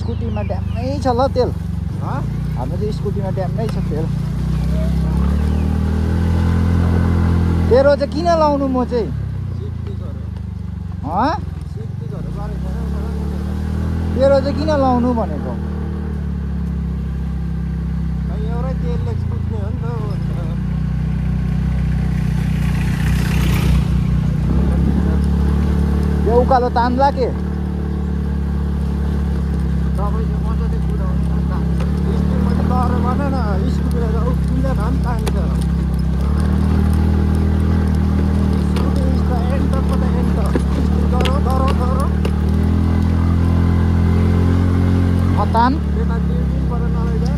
स्कुटीमा ड्याम्मै छ ल तेल हाम्रो चाहिँ स्कुटीमा ड्याम्मै छ तेल तेरो चाहिँ किन लाउनु म चाहिँ तेरो चाहिँ किन लाउनु भनेको एउटै तेलले कुद्ने हो नि त यो उकालो तान्ला के तपाईँले मजाले कुदाउनु मैले डर भन न स्कुटीमा त उक्किँदा भए पनि तान्छ स्कुटी त एन्टरको त एन्टर डरो डरो डरो हतान यता ड्युटी पर नलैजा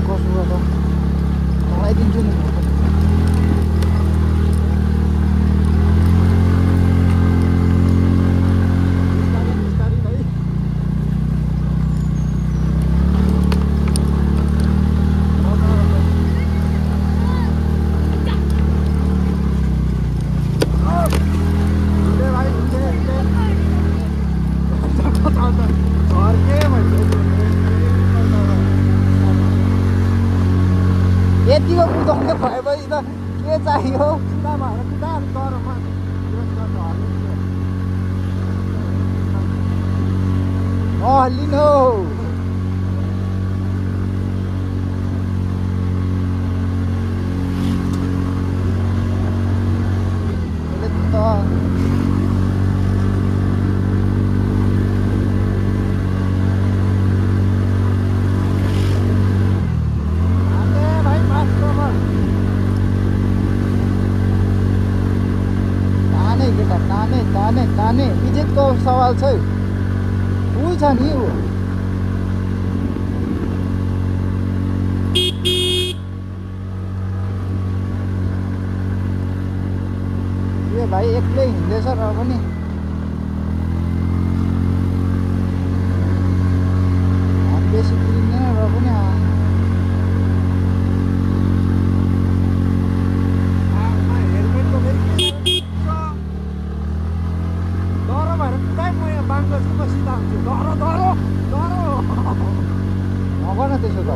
कसो गर्दा लगाइदिन्छु नि यतिको कुदाउने भएपछि त के चाहियो सिधा भएर कुदा डरमा नहल्लिनु ताने इज्जतको सवाल छ उही छ नि ऊ ए भाइ एक्लै हिँड्दैछ र पनि बेसी पुगिँदैन र पनि नगर न त्यसो त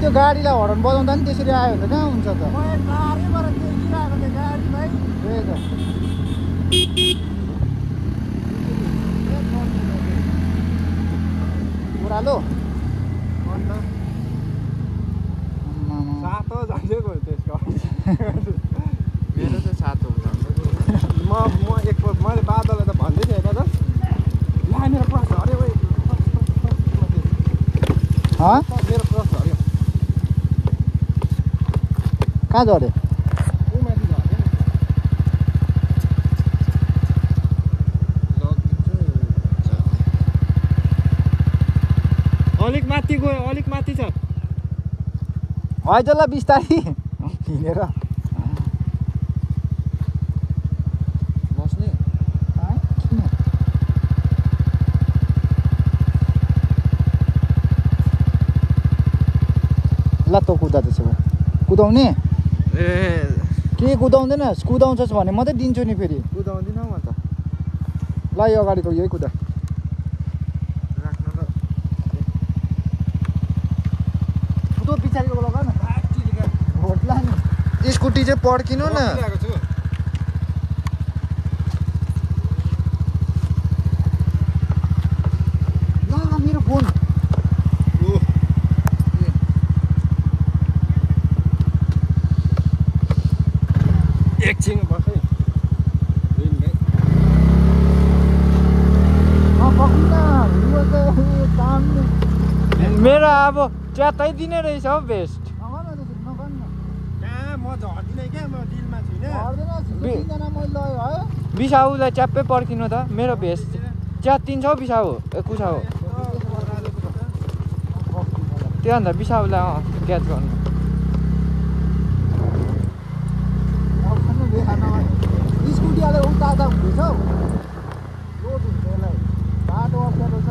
त्यो गाडीलाई हर्न बजाउँदा नि त्यसरी आयो भने त कहाँ हुन्छ त ओह्रालो सातो झन्डेको त्यसको मेरो त सातो म एकपल्ट मैले बादललाई त भन्दै थिएँ त ला मेरो क्रस झऱ्यो मेरो क्रस झऱ्यो कहाँ झऱ्यो अलिक माथि गयो अलिक माथि छ हैजल बिस्तारी हिँडेर बस्ने ल त कुदा त्यसो भए कुदाउने ए के कुदाउँदैनस् कुदाउँछस् भने मात्रै दिन्छु नि फेरि कुदाउँदिनँ म त ल यो अगाडिको यही कुदा राख्न र कुदो पछाडिको लगा न भोटला नि स्कुटी चाहिँ पड्किनु न ल मेरो फोन एकछिन बस्दै मेरो अब च्यातै दिने रहेछ हौ बेस्ट कहाँ म झर्दिनँ क्या म डिलमा छुइनँ तिनजना मैले लग्यो है बिसाउलाई च्याप्पै पर्खिनु त मेरो भेस च्यात्तिन्छ हौ बिसाउ कुसा हो त्योभन्दा बिसाउलाई क्याच गर्नु स्कुटीवाले उता हुँदैछ हौ रोड हुन्छ यसलाई बाटो अप्ठ्यारो छ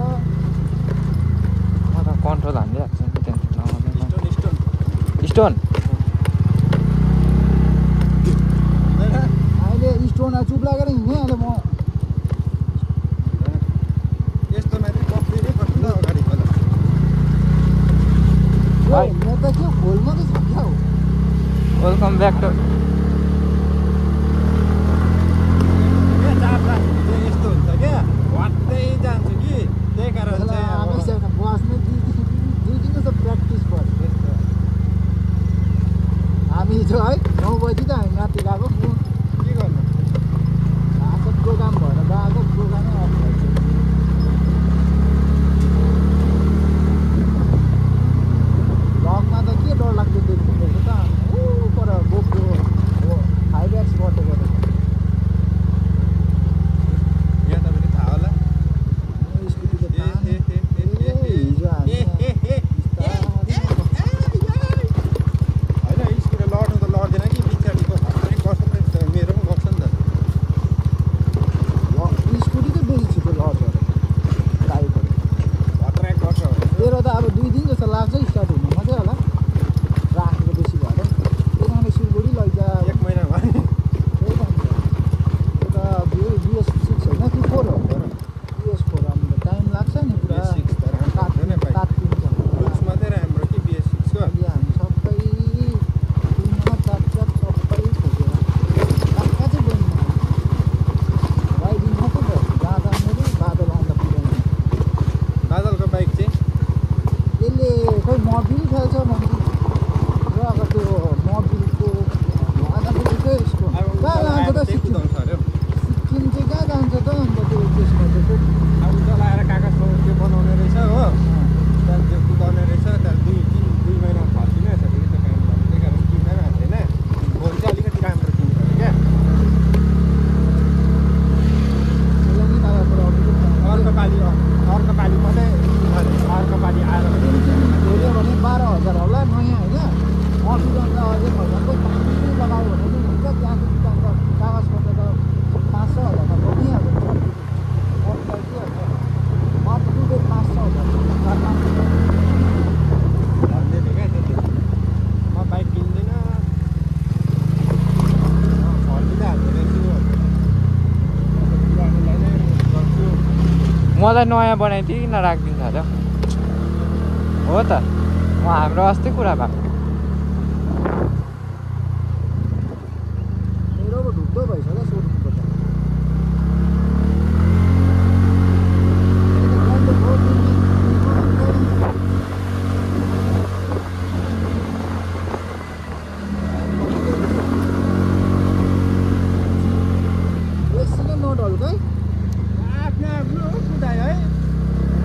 म त कन्ट्रोल हानिदिइहाल्छु नि टेन्सन नगर्नु स्टोन स्टोन अहिले स्टोनमा चुप लागेर हिँडेँ अहिले म यस्तो माथि पक्रिनै पर्छ त अगाडि पहिला मेरो त के खोल मात्रै छ क्या हो वेलकम ब्याक टु यस्तो हुन्छ क्या हट्दै जान्छु कि त्यही कारण चाहिँ अब बस्ने दुई दिन जस्तो प्र्याक्टिस भयो हामी हिजो है 9 बजी त हामी माथि गएको के गर्नु आएको प्रोग्राम भएर गएको प्रोग्रामै अफ भएछ लगमा त के डर लाग्दो देख्नुपर्छ त ऊ पर बोक्यो 5X बटेको त यहाँ तपाईँले थाहा होला स्कुटीको हिजो हामी होइन स्कुटी लड्नु त लड्दैन कि पछाडिको हटाइ गर्छ नि त मेरो पनि गर्छ नि त स्कुटी चाहिँ बेसी छिटो लड्छ बाइकहरू हत्राक गर्छ तेरो त अब 2 दिन जस्तो लाग्छ स्टार्ट हुनु मात्रै होला राखेको बेसी भएर त्यही सिलगढी लैजा 1 महिना भयो त्यही त त्यो त BS6 होइन कि 4 हो BS4 अब टाइम लाग्छ नि पुरा BS6 त राम्रो हुँदैन बाइक तात्तिन्छ लुक्स मात्रै राम्रो कि BS6 को अहिले हामी सबै तिनमा चापचाप सबै खोजेर कहाँ चाहिँ बन्नु राइडिङ मात्रै भयो जाँदा मेरो बादल आउँदा पुऱ्याउनु बादलको बाइक चाहिँ त्यसले खोइ मोबिल खेल्छ भन्छ र अब त्यो मोबिलको आधादेखिको यसको कहाँ लान्छ त सिक्किम कुदाउँछ अरे सिक्किम चाहिँ कहाँ जान्छ त अन्त त्यो त्यसमा चाहिँ अब चलाएर कागज त्यो बनाउने रहेछ हो त्यहाँदेखि त्यो कुदाउने रहेछ त्यहाँदेखि 2 महिना फर्किने रहेछ फेरि त्यो काम गर्नु त्यही कारण किन्दैन होइन फोन चाहिँ अलिकति राम्रो किन्नु पऱ्यो क्या त्यसलाई नि तलबाट अर्को पालि मात्रै अर्को पालि आएर हेऱ्यो भने 12,000 होला नयाँ होइन मोबिल अन्त अझै खर्चको पानी लगायो भने पनि हुन्छ त्यहाँदेखि त अन्त कागजपत्र त 500 हजारमा बनिहाल्छ मोबिललाई के हुन्छ अप टु डेट 500 हजार भन्दै थियो क्या त्यति म बाइक किन्दिनँ फर्किँदै हाल्ने रहेछु पुरानोलाई नै गर्छु मलाई नयाँ बनाइदिइकन राखिदिन्छ अरे हो त हाम्रो अस्ति कुरा भएको मेरो पो ढुक्कै भइसक्यो सोध्नुपर्छ बेसी नै नोटहरू खै आफ्नो आफ्नो कुदायो है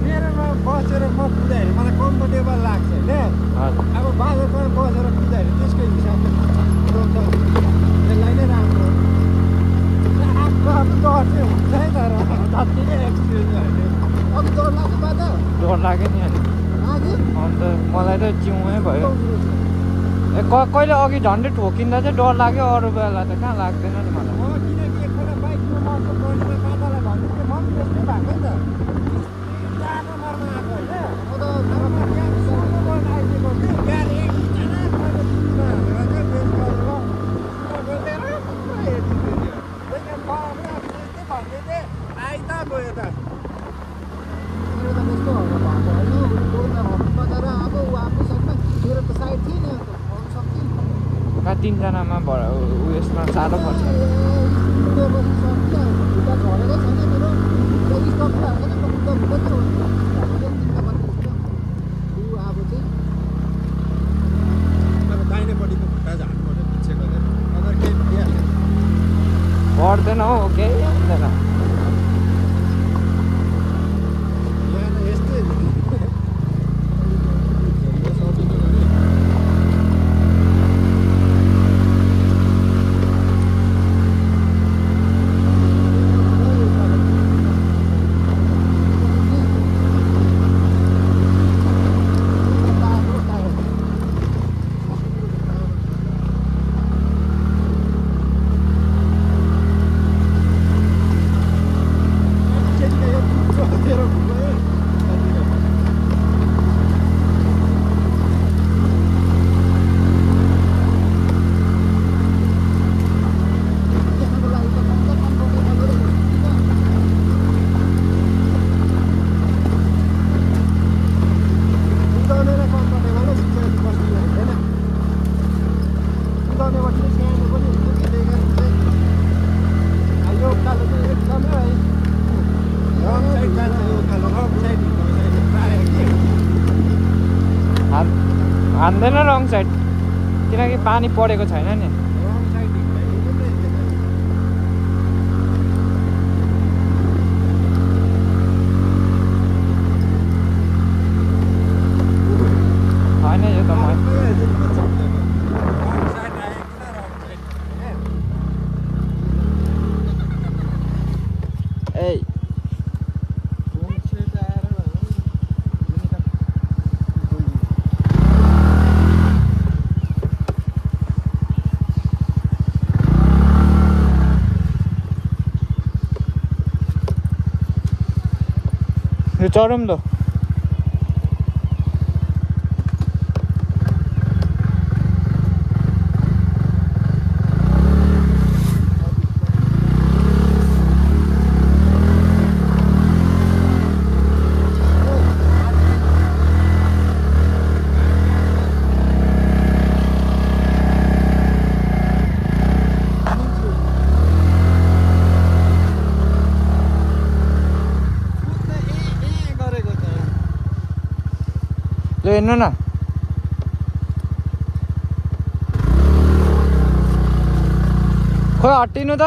मेरोमा बसेर म कुदायो भने मलाई कम्फर्टेबल लाग्छ होइन हजुर अब बाजारमा बसेर कुदायो भने त्यसको हिसाबले कुदाउँछ त्यसलाई नै राम्रो आफ्नो आफ्नो डर चाहिँ हुन्छ है तर जति नै एक्सपिरियन्स भयो अघि डर लाग्यो बाटो डर लाग्यो नि अनि लाग्यो अन्त मलाई त जिउमै भयो कहिले अघि झन्डै ठोकिँदा चाहिँ डर लाग्यो अरू बेला त कहाँ लाग्दैन नि मलाई किनकि एकपल्ट बाइकमा मर्को परेर बाबालाई भन्नु कि म पनि त्यस्तै भएको नि त जानु मर्न आएको होइन म त अब म त्यहाँ सोल्नुबाट आइदिएको कि बिहान एकजना मैले दिनमा हालेर चाहिँ बेस गरेर बोल्दै राम्रो हेर्छु त्यो त्यही कारण मलाई पनि अब त्यस्तै भन्दै थिएँ आइ त गयो त मेरो त त्यस्तो भएको होइन रोडमा भन्नु बजाएर अब ऊ आफ्नो साइडमा मेरो त साइड थियो नि अन्त भन्नु सक्थेँ कहाँ 3 जनामा उयसमा साह्रो पर्छ अब दाहिनेपट्टिको खुट्टा झार्नु पर्छ पछि गएर अदर केही भइहाल्यो पर्दैन हौ केही हुँदैन यहाँ यस्तै हान्दैन रङ साइड किनकि पानी परेको छैन नि रङ साइड होइन यो त म ए यो चढौँ त ल हेर्नु न खोइ हट्टिनु त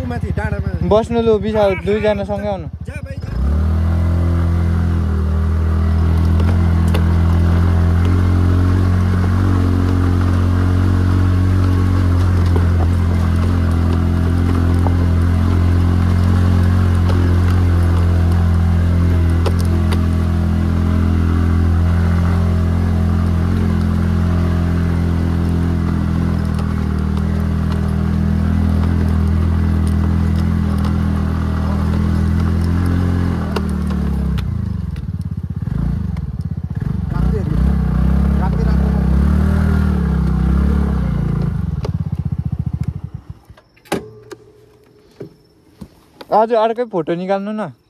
माथि डाँडामा बस्नु लु बिसा दुईजना सँगै आउनु जा भाइ जा आज अर्कै फोटो निकाल्नु न